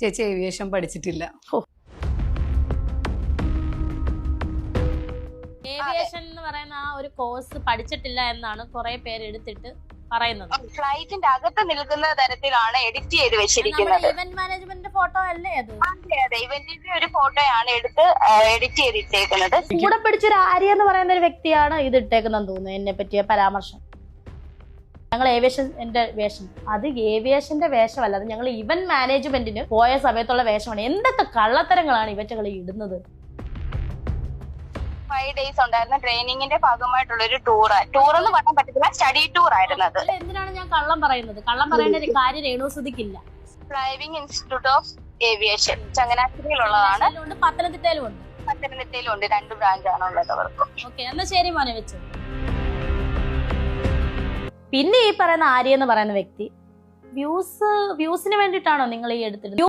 ചേച്ചി ഏവിയേഷൻ പഠിച്ചിട്ടില്ല. ഏവിയേഷൻ എന്ന് പറയുന്ന ആ ഒരു കോഴ്സ് പഠിച്ചിട്ടില്ല എന്നാണ് കുറെ പേര് എടുത്തിട്ട് പറയുന്നത്. ഫ്ലൈറ്റിന്റെ അകത്ത് നിൽക്കുന്ന തരത്തിലാണ് എഡിറ്റ് ചെയ്ത് വെച്ചിരിക്കുന്നത്. ഇവന്റ് മാനേജ്മെന്റ് ഫോട്ടോ അല്ലേ അത്? അതെ, ഇവന്റിന്റെ ഒരു ഫോട്ടോയാണ് എടുത്ത് എഡിറ്റ് ചെയ്തിട്ടേക്കുന്നത്. കൂടെ പിടിച്ചൊരു ആര്യ എന്ന് പറയുന്ന ഒരു വ്യക്തിയാണ് ഇത് ഇട്ടേക്കുന്നതെന്ന് തോന്നുന്നു. എന്നെ പറ്റിയ പരാമർശം. ഞങ്ങൾ ഏവിയേഷന്റെ വേഷം, അത് ഏവിയേഷന്റെ വേഷമല്ല, അത് ഞങ്ങൾ ഇവന്റ് മാനേജ്മെന്റിന് പോയ സമയത്തുള്ള വേഷമാണ്. എന്തൊക്കെ കള്ളത്തരങ്ങളാണ് ഇവറ്റകൾ ഇടുന്നത്. 5 days ഉണ്ടായിരുന്ന ട്രെയിനിങ്ങിന്റെ ഭാഗമായിട്ടുള്ള ഒരു ടൂർ എന്ന് പറയാൻ പറ്റത്തില്ല, സ്റ്റഡി ടൂർ ആയിരുന്നു അത്. എന്തിനാണ് ഞാൻ കള്ളം പറയുന്നത്? കള്ളം പറയേണ്ട ഒരു കാര്യം രേണുസുതിക്കില്ല. ഫ്ലൈവിംഗ് ഇൻസ്റ്റിറ്റ്യൂട്ട് ഓഫ് ഏവിയേഷൻ ചങ്ങനാശ്ശേരിയിലുള്ളതാണ്. പത്തനംതിട്ടയിലും ഉണ്ട്. പത്തനംതിട്ടയിലും ഉണ്ട്. 2 ബ്രാഞ്ചാണുള്ളത് അവർക്ക്. ഓക്കെ, എന്നാ ശരി മോനെ വെച്ചു. പിന്നെ ഈ പറയുന്ന ആര്യ എന്ന് പറയുന്ന വ്യക്തി വ്യൂസിന് വേണ്ടിയിട്ടാണോ നിങ്ങൾ ഈ എടുത്തിരുന്നത്?